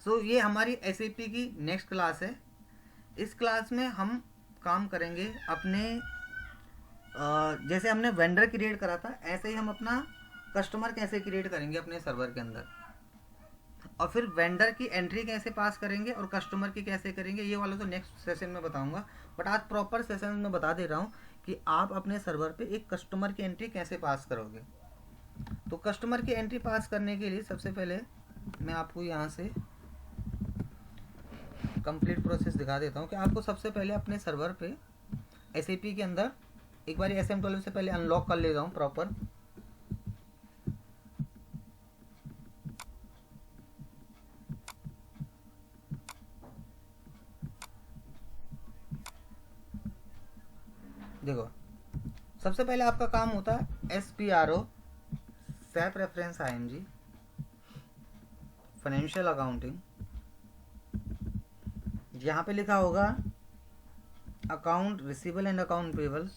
सो ये हमारी SAP की नेक्स्ट क्लास है। इस क्लास में हम काम करेंगे अपने जैसे हमने वेंडर क्रिएट करा था, ऐसे ही हम अपना कस्टमर कैसे क्रिएट करेंगे अपने सर्वर के अंदर, और फिर वेंडर की एंट्री कैसे पास करेंगे और कस्टमर की कैसे करेंगे, ये वाला तो नेक्स्ट सेशन में बताऊंगा। बट आज प्रॉपर सेशन में बता दे रहा हूँ कि आप अपने सर्वर पे एक कस्टमर की एंट्री कैसे पास करोगे। तो कस्टमर की एंट्री पास करने के लिए सबसे पहले मैं आपको यहाँ से कंप्लीट प्रोसेस दिखा देता हूँ कि आपको सबसे पहले अपने सर्वर पे SAP के अंदर एक बार SM12 से पहले अनलॉक कर लेता हूँ प्रॉपर। देखो, सबसे पहले आपका काम होता है SPRO, SAP reference IMG, financial accounting. यहाँ पे लिखा होगा account receivable and account payable.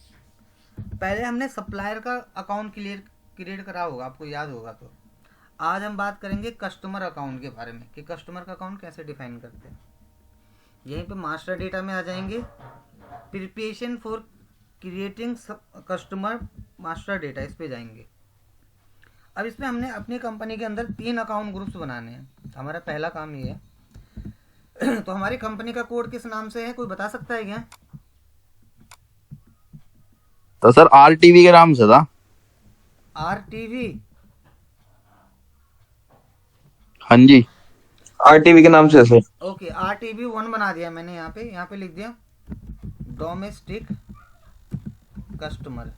पहले हमने सप्लायर का अकाउंट क्रिएट करा होगा, आपको याद होगा। तो आज हम बात करेंगे कस्टमर अकाउंट के बारे में कि कस्टमर का अकाउंट कैसे डिफाइन करते हैं। यहीं पे मास्टर डेटा में आ जाएंगे, preparation for creating customer master data, इस पे जाएंगे। अब इसमें हमने अपनी कंपनी के अंदर 3 अकाउंट ग्रुप्स बनाने हैं। हमारा पहला काम ये है। तो हमारी कंपनी का कोड किस नाम से है, कोई बता सकता है क्या? तो सर RTV के नाम से था। RTV? हाँ जी, RTV के नाम से सर। ओके, RTV1 बना दिया मैंने। यहाँ पे लिख दिया domestic customer.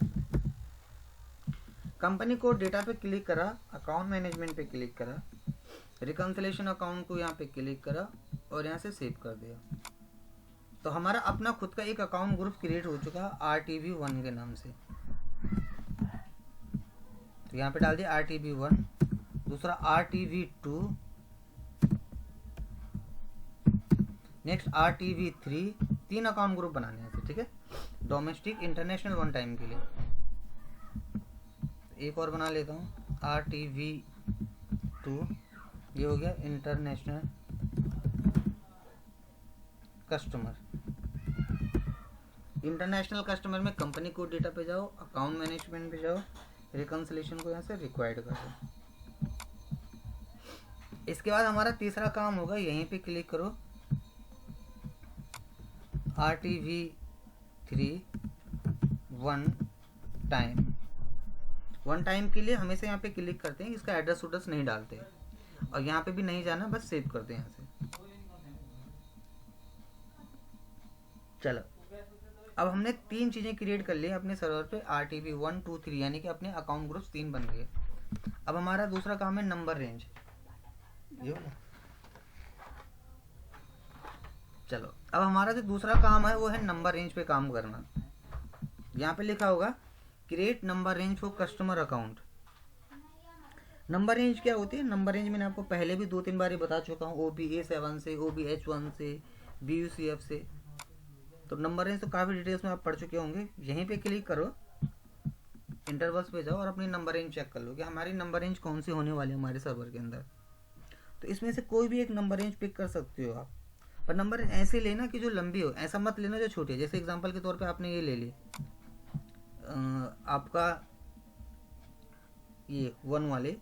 Company code data पे क्लिक करा, अकाउंट मैनेजमेंट पे क्लिक करा, रिकंसिलेशन अकाउंट को यहाँ पे क्लिक करा और यहाँ से सेव कर दिया। तो हमारा अपना खुद का एक अकाउंट ग्रुप क्रिएट हो चुका RTV1 के नाम से। तो यहाँ पे डाल दिया RTV1, दूसरा RTV2, next RTV3। 3 account group बनाने हैं, ठीक है। डोमेस्टिक, इंटरनेशनल, वन टाइम के लिए। एक और बना लेता हूँ RTV2, ये हो गया इंटरनेशनल कस्टमर। इंटरनेशनल कस्टमर में कंपनी कोड डेटा पे जाओ, अकाउंट मैनेजमेंट पे जाओ, रिकंसिलेशन को यहाँ से रिक्वायर्ड कर दो। इसके बाद हमारा तीसरा काम होगा, यहीं पे क्लिक करो RTV3 one time. One time के लिए हमेशा यहाँ पे क्लिक करते हैं, इसका एड्रेस उड्रेस नहीं डालते और यहाँ पे भी नहीं जाना, बस सेव करते हैं यहाँ से। चलो, अब हमने 3 चीजें क्रिएट कर ली अपने सर्वर पे, RTV1, 2, 3, यानी कि अपने अकाउंट ग्रुप्स 3 बन गए। अब हमारा दूसरा काम है नंबर रेंज। चलो, अब हमारा जो दूसरा काम है वो है नंबर रेंज पे काम करना। यहाँ पे लिखा होगा create number range for customer account. Number range क्या होती है? नंबर रेंज मैंने आपको पहले भी 2-3 बार बता चुका हूँ, OBA7 से, OBH1 से, BUCF से। तो नंबर रेंज तो काफ़ी डिटेल्स में आप पढ़ चुके होंगे। यहीं पे क्लिक करो, इंटरवल्स पे जाओ और अपनी नंबर रेंज चेक कर लो कि हमारी नंबर रेंज कौन सी होने वाली है हमारे सर्वर के अंदर। तो इसमें से कोई भी एक नंबर रेंज पिक कर सकते हो आप, पर नंबर ऐसे लेना कि जो लंबी हो, ऐसा मत लेना जो छोटी है। जैसे एग्जांपल के तौर पे आपने ये ले ली, आपका ये 1 वाले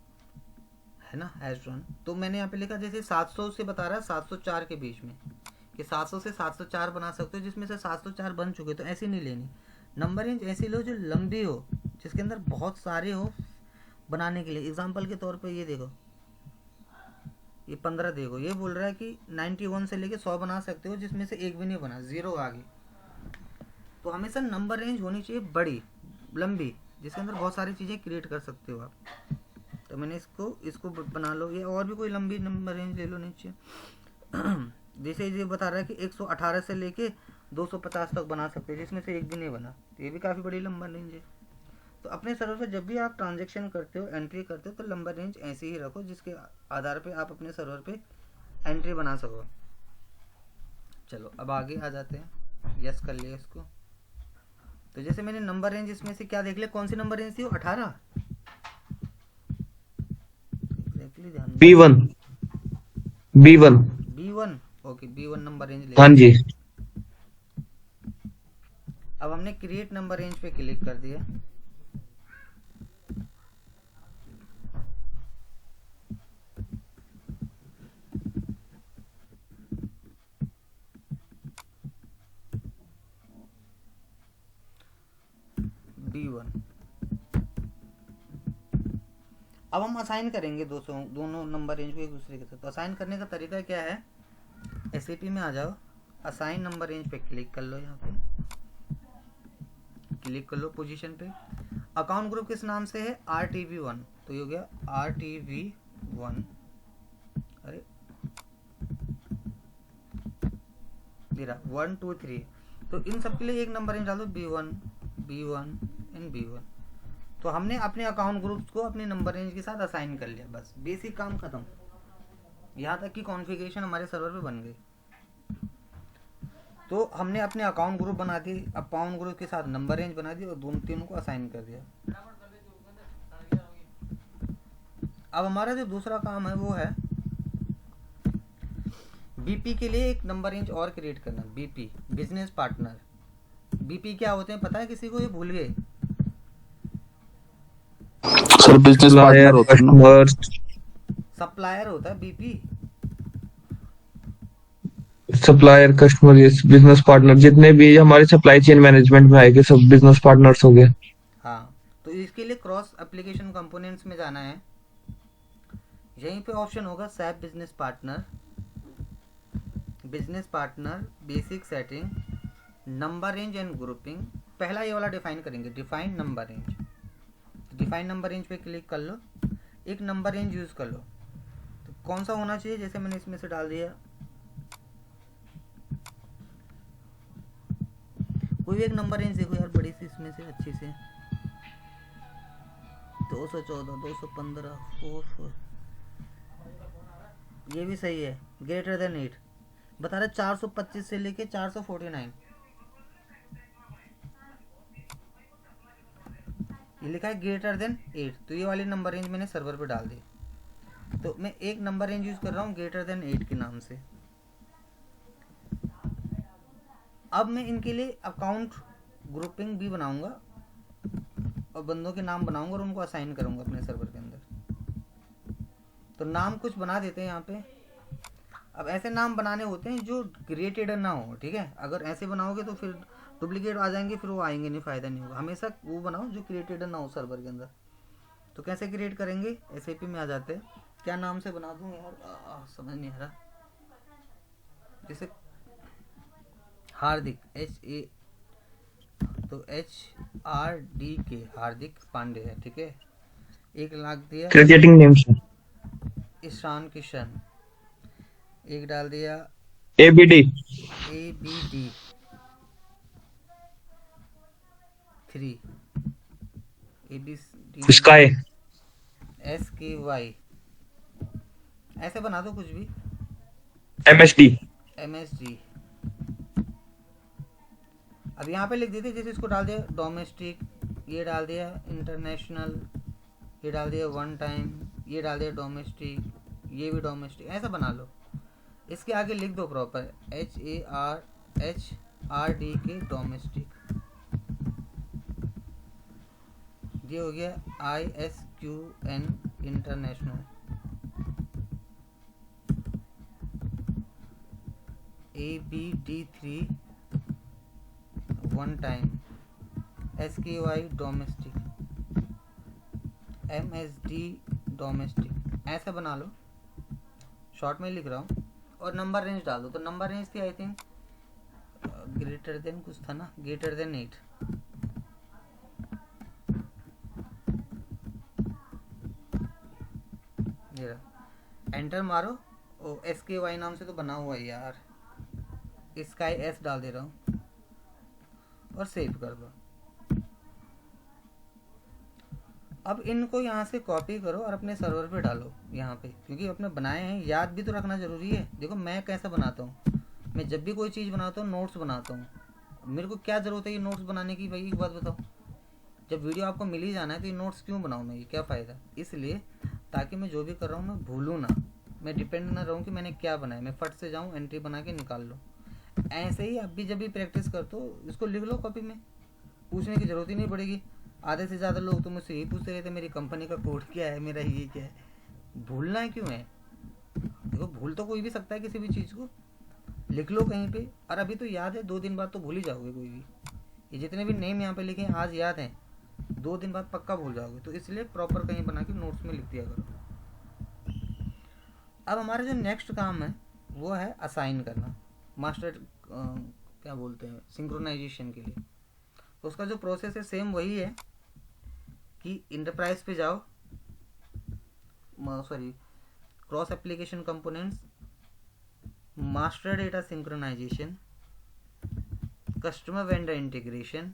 है ना, H1। तो मैंने यहाँ पे लिखा जैसे 700 से बता रहा है 704 के बीच में, कि 700 से 704 बना सकते हो, जिसमें से 704 बन चुके। तो ऐसी नहीं लेनी, नंबर रेंज ऐसी लो जो लंबी हो, जिसके अंदर बहुत सारे हो बनाने के लिए। एग्जांपल के तौर पे ये देखो, ये 15 देखो, ये बोल रहा है कि 91 से लेके 100 बना सकते हो, जिसमें से एक भी नहीं बना, 0 आ गई। तो हमेशा नंबर रेंज होनी चाहिए बड़ी, लंबी, जिसके अंदर बहुत सारी चीज़ें क्रिएट कर सकते हो आप। तो मैंने इसको बना लो। ये और भी कोई लंबी नंबर रेंज ले लो नीचे। जैसे ये बता रहा है कि 118 से लेके 250 तक बना सकते हो, जिसमें से एक भी नहीं बना। तो ये भी काफ़ी बड़ी नंबर रेंज है। तो अपने सर्वर पर जब भी आप ट्रांजेक्शन करते हो, एंट्री करते हो, तो नंबर रेंज ऐसे ही रखो जिसके आधार पे आप अपने सर्वर पे एंट्री बना सको। चलो, अब आगे आ जाते हैं। यस कर लिया इसको। तो जैसे मैंने नंबर रेंज इसमें से क्या देख लिया, कौन सी नंबर रेंज थी वो? 18 B1 B1 नंबर रेंज ले। हाँ जी। अब हमने क्रिएट नंबर रेंज पे क्लिक कर दिया। B1 अब हम असाइन करेंगे दोनों नंबर रेंज को एक दूसरे के साथ। तो असाइन करने का तरीका क्या है, एसएपी में आ जाओ, असाइन नंबर रेंज पे क्लिक कर लो, यहाँ पे क्लिक कर लो पोजीशन पे। अकाउंट ग्रुप किस नाम से है, RTV1, तो ये हो गया RTV1। अरे मेरा 1 2 3, तो इन सब के लिए एक नंबर रेंज डाल दो, B1 एंड B1। तो हमने अपने अकाउंट ग्रुप्स को अपने नंबर रेंज के साथ असाइन कर लिया, बस बेसिक काम खत्म। यहाँ तक कि कॉन्फ़िगरेशन हमारे सर्वर पे बन गई। तो हमने अपने अकाउंट ग्रुप बना दिए, अकाउंट ग्रुप के साथ नंबर रेंज बना दी और दोनों तीनों को असाइन कर दिया। अब हमारा जो दूसरा काम है वो है बीपी के लिए एक नंबर रेंज और क्रिएट करना। BP business partner. बीपी क्या होते हैं पता है किसी को, ये भूल गए? सर बिजनेस पार्टनर होता है ना। कस्टमर, सप्लायर होता है बीपी। सप्लायर, कस्टमर, ये बिजनेस पार्टनर, जितने भी हमारे सप्लाई चेन मैनेजमेंट में आएंगे सब बिजनेस पार्टनर्स हो गए। हाँ, तो इसके लिए क्रॉस एप्लीकेशन कंपोनेंट्स में जाना है। यहीं पे ऑप्शन होगा SAP business partner, basic setting, number range and grouping. पहला ये वाला डिफाइन करेंगे, define number range. Define number range पे क्लिक कर लो, एक नंबर रेंज यूज कर लो। तो कौन सा होना चाहिए, जैसे मैंने इसमें से डाल दिया कोई एक नंबर रेंज देखो यार, बड़ी सी इसमें से अच्छी से 214 215 44, ये भी सही है। ग्रेटर देन 8 बता रहे, 425 से लेके 449 ये लिखा है ग्रेटर देन 8। तो ये वाली नंबर रेंज मैंने सर्वर पे डाल दी। तो मैं एक नंबर रेंज यूज कर रहा हूँ ग्रेटर देन 8 के नाम से। अब मैं इनके लिए अकाउंट ग्रुपिंग भी बनाऊंगा और बंदों के नाम बनाऊंगा और उनको असाइन करूंगा अपने सर्वर के अंदर। तो नाम कुछ बना देते हैं यहाँ पे। अब ऐसे नाम बनाने होते हैं जो क्रिएटेड ना हो, ठीक है। अगर ऐसे बनाओगे तो फिर डुप्लीकेट आ जाएंगे, फिर वो आएंगे नहीं, फायदा नहीं होगा। हमेशा वो बनाओ जो क्रिएटेड ना हो सर्वर के अंदर। तो कैसे क्रिएट करेंगे, एसएपी में आ जाते हैं। क्या नाम से बना दूं यार, समझ नहीं आ रहा। जैसे हार्दिक, तो HRDK हार्दिक पांडे है, ठीक है। 1 लाख दिया। क्रिकेटिंग नेम से ईशान किशन, 1 डाल दिया। ABD, ABD 3, ABD sky, SKY, ऐसे बना दो कुछ भी। MSD, अब यहाँ पे लिख देते, जैसे इसको डाल दिया डोमेस्टिक, ये डाल दिया इंटरनेशनल, ये डाल दिया वन टाइम, ये डाल दिया डोमेस्टिक, ये भी डोमेस्टिक, ऐसा बना लो। इसके आगे लिख दो प्रॉपर HARDK डोमेस्टिक। ये हो गया ISQN international, ABD3 one time, SKY domestic, MSD domestic, ऐसे बना लो। शॉर्ट में लिख रहा हूँ। और नंबर रेंज डाल दो। तो नंबर रेंज थी आई थिंक ग्रेटर देन कुछ था ना, ग्रेटर देन 8। ये एंटर मारो। ओ SKY नाम से तो बना हुआ है यार, स्काई S डाल दे रहा हूँ और सेव कर दो। अब इनको यहाँ से कॉपी करो और अपने सर्वर पे डालो यहाँ पे, क्योंकि अपने बनाए हैं, याद भी तो रखना जरूरी है। देखो मैं कैसे बनाता हूँ, मैं जब भी कोई चीज़ बनाता हूँ नोट्स बनाता हूँ। मेरे को क्या ज़रूरत है ये नोट्स बनाने की, भाई एक बात बताओ। जब वीडियो आपको मिल ही जाना है तो ये नोट्स क्यों बनाऊँ मैं, ये क्या फ़ायदा। इसलिए ताकि मैं जो भी कर रहा हूँ मैं भूलूँ ना, मैं डिपेंड ना रहूँ कि मैंने क्या बनाया, मैं फट से जाऊँ एंट्री बना के निकाल लूँ। ऐसे ही अब भी जब भी प्रैक्टिस करते हो इसको लिख लो कॉपी में, पूछने की ज़रूरत ही नहीं पड़ेगी। आधे से ज़्यादा लोग तो मुझसे यही पूछते रहते मेरी कंपनी का कोड क्या है, मेरा ये क्या है। भूलना है क्यों है? देखो भूल तो कोई भी सकता है किसी भी चीज़ को, लिख लो कहीं पे। और अभी तो याद है, 2 दिन बाद तो भूल ही जाओगे कोई भी। ये जितने भी नेम यहाँ पे लिखे हैं आज याद हैं, 2 दिन बाद पक्का भूल जाओगे। तो इसलिए प्रॉपर कहीं बना के नोट्स में लिख दिया करो। अब हमारा जो नेक्स्ट काम है वो है असाइन करना, मास्टर क्या बोलते हैं, सिंक्रोनाइजेशन के लिए। तो उसका जो प्रोसेस है सेम वही है कि इंटरप्राइज पे जाओ, sorry cross application components, master data synchronization, customer vendor integration,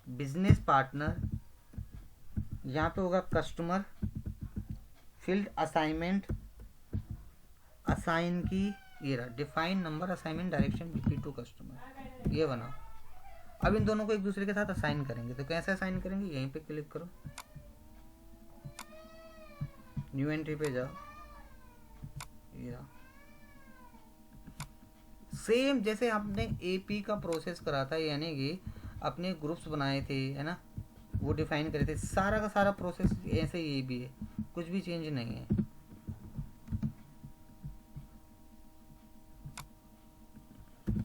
business partner, यहाँ पे होगा कस्टमर, फील्ड असाइनमेंट, असाइन की, ये रहा define number assignment direction BP to customer, ये बनाओ। अब इन दोनों को एक दूसरे के साथ असाइन करेंगे। तो कैसे असाइन करेंगे, यहीं पे क्लिक करो, न्यू एंट्री पे जाओ, ये रहा सेम जैसे आपने एपी का प्रोसेस करा था, यानी कि अपने ग्रुप्स बनाए थे, है ना, वो डिफाइन करे थे, सारा का सारा प्रोसेस ऐसे ही ये भी है, कुछ भी चेंज नहीं है।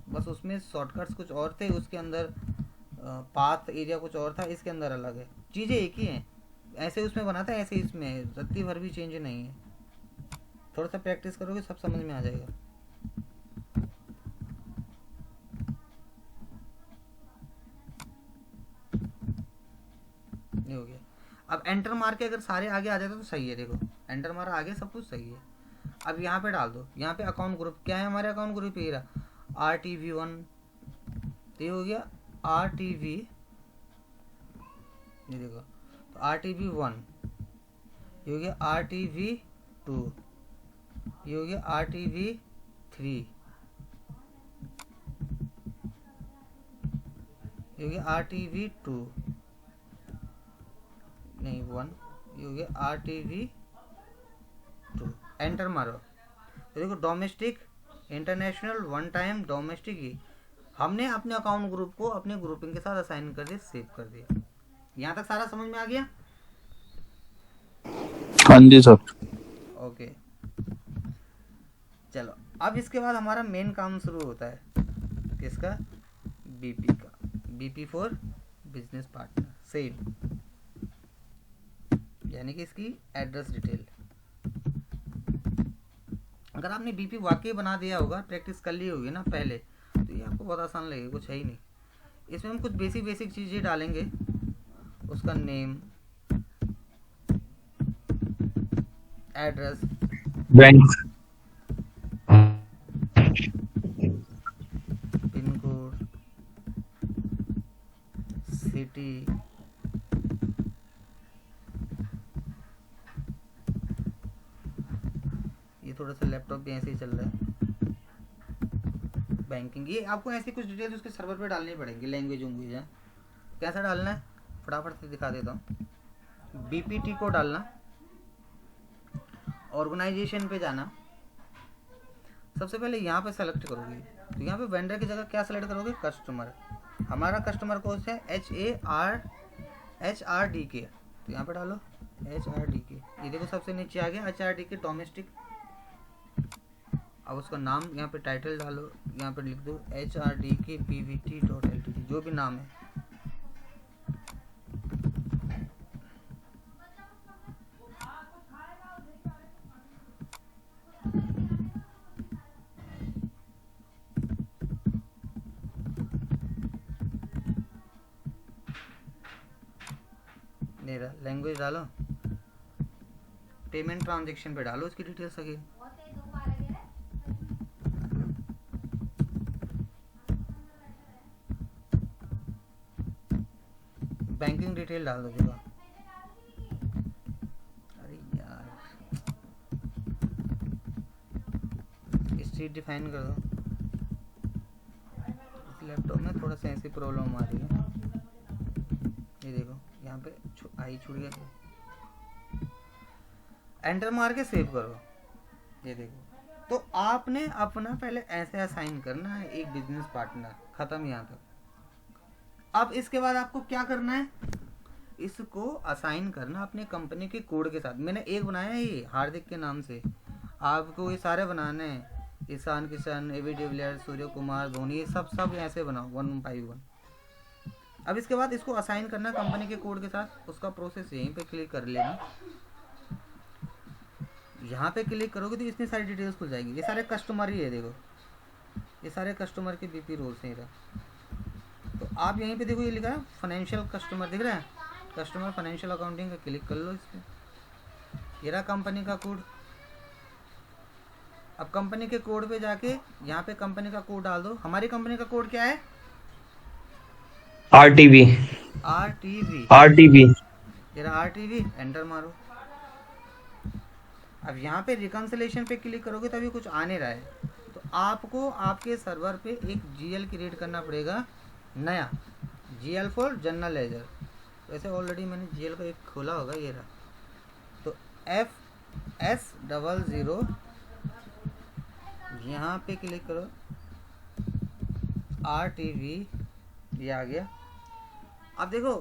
बस उसमें शॉर्टकट्स कुछ और थे, उसके अंदर पाथ एरिया कुछ और था, इसके अंदर अलग है, चीज़ें एक ही हैं। ऐसे उसमें बना था ऐसे इसमें है, रत्ती भर भी चेंज नहीं है। थोड़ा सा प्रैक्टिस करोगे सब समझ में आ जाएगा। ये हो गया। अब एंटर मार के अगर सारे आगे आ जाते तो सही है। देखो एंटर मारा, आगे सब कुछ सही है। अब यहाँ पे डाल दो, यहाँ पे अकाउंट ग्रुप क्या है, हमारे अकाउंट ग्रुप ये रहा RTV1, ये हो गया RTV, ये देखो तो RTV1, ये हो गया RTV2, ये हो गया RTV3, ये हो गया RTV2 नहीं 1, ये हो गया RTV2। एंटर मारो तो देखो domestic, international, one time, domestic, ही हमने अपने अकाउंट ग्रुप को अपने ग्रुपिंग के साथ असाइन कर दिया, सेव कर दिया। यहाँ तक सारा समझ में आ गया? हाँ जी सर। ओके चलो, अब इसके बाद हमारा मेन काम शुरू होता है, किसका, बीपी का, BP for business partner, same, यानी कि इसकी एड्रेस डिटेल। अगर आपने बीपी वाकई बना दिया होगा, प्रैक्टिस कर ली होगी ना पहले, तो ये आपको बहुत आसान लगेगा, कुछ है ही नहीं। इसमें हम कुछ बेसिक चीज़ें डालेंगे, उसका name, address, bank, pin code, city, ये थोड़ा सा लैपटॉप भी ऐसे ही चल रहा है, बैंकिंग, ये आपको ऐसी कुछ डिटेल्स उसके सर्वर पे डालनी पड़ेंगी। लैंग्वेज उंग्वेज है, कैसा डालना है फटाफट से दिखा देता हूँ। बीपीटी को डालना, ऑर्गेनाइजेशन पे जाना, सबसे पहले यहाँ पे सेलेक्ट करोगे, तो यहाँ पे वेंडर की जगह क्या सेलेक्ट करोगे, कस्टमर। हमारा कस्टमर कोड है HRDK, तो यहाँ पे डालो HRDK, ये देखो सबसे नीचे आ गया HRDK डोमेस्टिक। अब उसका नाम यहाँ पे टाइटल डालो, यहाँ पे लिख दो HRDK PVT.LTD, जो भी नाम है। मेरा लैंग्वेज डालो, पेमेंट ट्रांजैक्शन पे डालो उसकी डिटेल्स अगेन, बैंकिंग डिटेल डाल दो। देखो अरे यार, स्ट्रीट डिफाइन कर दो। इस लैपटॉप में थोड़ा सा ऐसी प्रॉब्लम आ रही है, ये देखो यहाँ पे आई छूट गया। एंटर मार के सेव करो। ये देखो, तो आपने अपना पहले ऐसे असाइन करना है एक बिजनेस पार्टनर, खत्म यहाँ तक। अब इसके बाद आपको क्या करना है, इसको असाइन करना अपने कंपनी के कोड के साथ। मैंने एक बनाया है ये हार्दिक के नाम से, आपको ये सारे बनाने हैं, ईशान किशन, एबी डिविलियर्स, सूर्य कुमार, धोनी, ये सब ऐसे बनाओ 1 by 1। अब इसके बाद इसको असाइन करना कंपनी के कोड के साथ, उसका प्रोसेस यहीं पे क्लिक कर लेना। यहाँ पे क्लिक करोगे तो इतनी सारी डिटेल्स खुल जाएगी, ये सारे कस्टमर ही है, देखो ये सारे कस्टमर के बीपी रोल्स हैं इधर। तो आप यहीं पे देखो ये लिखा है फाइनेंशियल कस्टमर, दिख रहा है कस्टमर फाइनेंशियल अकाउंटिंग का, क्लिक कर लो इस पर। ये रहा कंपनी का कोड। अब कंपनी के कोड पे जाके यहाँ पे कंपनी का कोड डाल दो। हमारी कंपनी का कोड क्या है, RTV RTV। ये रहा RTV, एंटर मारो। अब यहाँ पे रिकंसिलेशन पे क्लिक करोगे तभी कुछ आने रहा है। तो आपको आपके सर्वर पे एक GL क्रिएट करना पड़ेगा नया, GL फॉर जनरल लेजर। वैसे ऑलरेडी मैंने GL का एक खोला होगा, ये रहा। तो FS00 यहाँ पे क्लिक करो, RTV, ये आ गया। अब देखो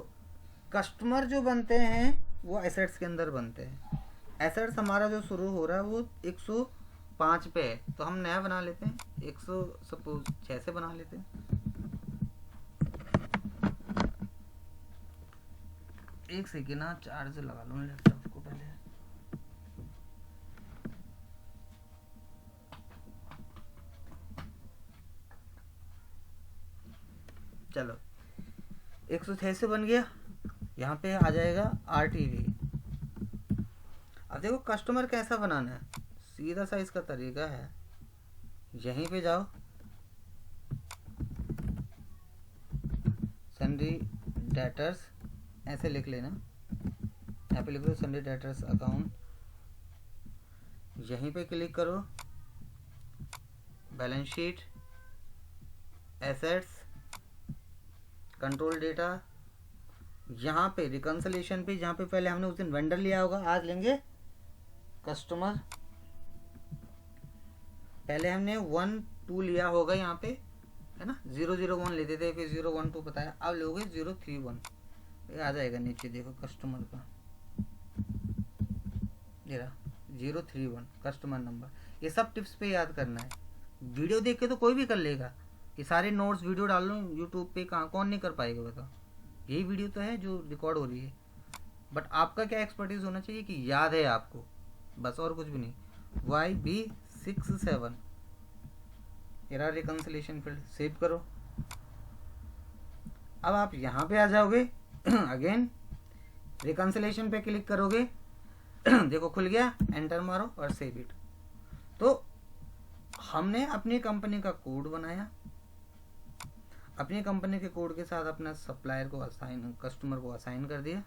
कस्टमर जो बनते हैं वो एसेट्स के अंदर बनते हैं। एसेट्स हमारा जो शुरू हो रहा है वो 105 पे है, तो हम नया बना लेते हैं 100, सपोज 6 से बना लेते हैं। एक सेकेंड ना, चार्ज लगा लो लैपटॉप को पहले। चलो 106 से बन गया, यहाँ पे आ जाएगा RTV। अब देखो कस्टमर कैसा बनाना है, सीधा सा इसका तरीका है, यहीं पे जाओ, सन्ड्री डेटर्स ऐसे लिख लेना, यहाँ पे लिख दो सन्ड्री डेटर्स अकाउंट, यहीं पे क्लिक करो, balance sheet, assets, control data, यहाँ पे रिकंसिलेशन पे, जहाँ पे पहले हमने उस दिन वेंडर लिया होगा, आज लेंगे कस्टमर। पहले हमने 1 2 लिया होगा यहाँ पे, है ना, 001 लेते थे, फिर 012 बताया, अब लोगे 031, ये आ जाएगा नीचे, देखो कस्टमर का ये रहा 031 कस्टमर नंबर। ये सब टिप्स पे याद करना है, वीडियो देख के तो कोई भी कर लेगा, ये सारे नोट्स वीडियो डाल लो यूट्यूब पे, कहाँ कौन नहीं कर पाएगा बताओ, यही वीडियो तो है जो रिकॉर्ड हो रही है। बट आपका क्या एक्सपर्टीज होना चाहिए कि याद है आपको, बस, और कुछ भी नहीं। YB67 error reconciliation field, save करो। अब आप यहाँ पे आ जाओगे अगेन रिकंसिलेशन पे क्लिक करोगे देखो खुल गया, एंटर मारो और सेव इट। तो हमने अपनी कंपनी का कोड बनाया, अपनी कंपनी के कोड के साथ अपना सप्लायर को असाइन, कस्टमर को असाइन कर दिया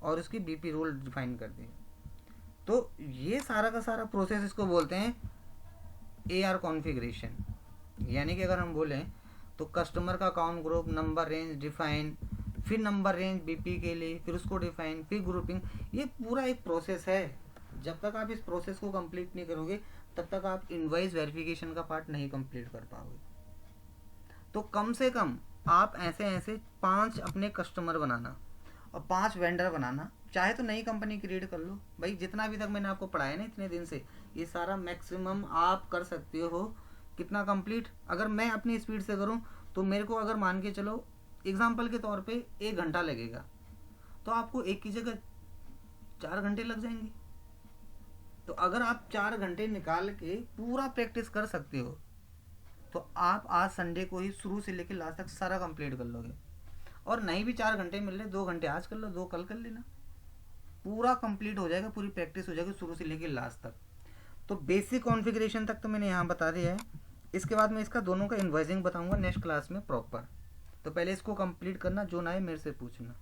और उसकी बीपी रोल डिफाइन कर दिया। तो ये सारा का सारा प्रोसेस इसको बोलते हैं AR कॉन्फ़िगरेशन। यानी कि अगर हम बोलें तो कस्टमर का account group, number range define, फिर नंबर रेंज बीपी के लिए, फिर उसको डिफाइन, फिर ग्रुपिंग, ये पूरा एक प्रोसेस है। जब तक आप इस प्रोसेस को कंप्लीट नहीं करोगे तब तक आप इनवॉइस वेरिफिकेशन का पार्ट नहीं कंप्लीट कर पाओगे। तो कम से कम आप ऐसे ऐसे 5 अपने कस्टमर बनाना और 5 वेंडर बनाना। चाहे तो नई कंपनी क्रिएट कर लो भाई, जितना अभी तक मैंने आपको पढ़ाया ना इतने दिन से, ये सारा मैक्सिमम आप कर सकते हो। कितना कंप्लीट, अगर मैं अपनी स्पीड से करूं तो मेरे को, अगर मान के चलो एग्जाम्पल के तौर पे 1 घंटा लगेगा, तो आपको एक की जगह 4 घंटे लग जाएंगे। तो अगर आप 4 घंटे निकाल के पूरा प्रैक्टिस कर सकते हो तो आप आज संडे को ही शुरू से लेकर लास्ट तक सारा कंप्लीट कर लोगे। और नहीं भी 4 घंटे मिल रहे, 2 घंटे आज कर लो, 2 कल कर लेना, पूरा कंप्लीट हो जाएगा, पूरी प्रैक्टिस हो जाएगी शुरू से लेकर लास्ट तक। तो बेसिक कॉन्फ़िगरेशन तक तो मैंने यहाँ बता दिया है। इसके बाद मैं इसका दोनों का इन्वॉइसिंग बताऊंगा नेक्स्ट क्लास में प्रॉपर। तो पहले इसको कंप्लीट करना, जो ना है मेरे से पूछना।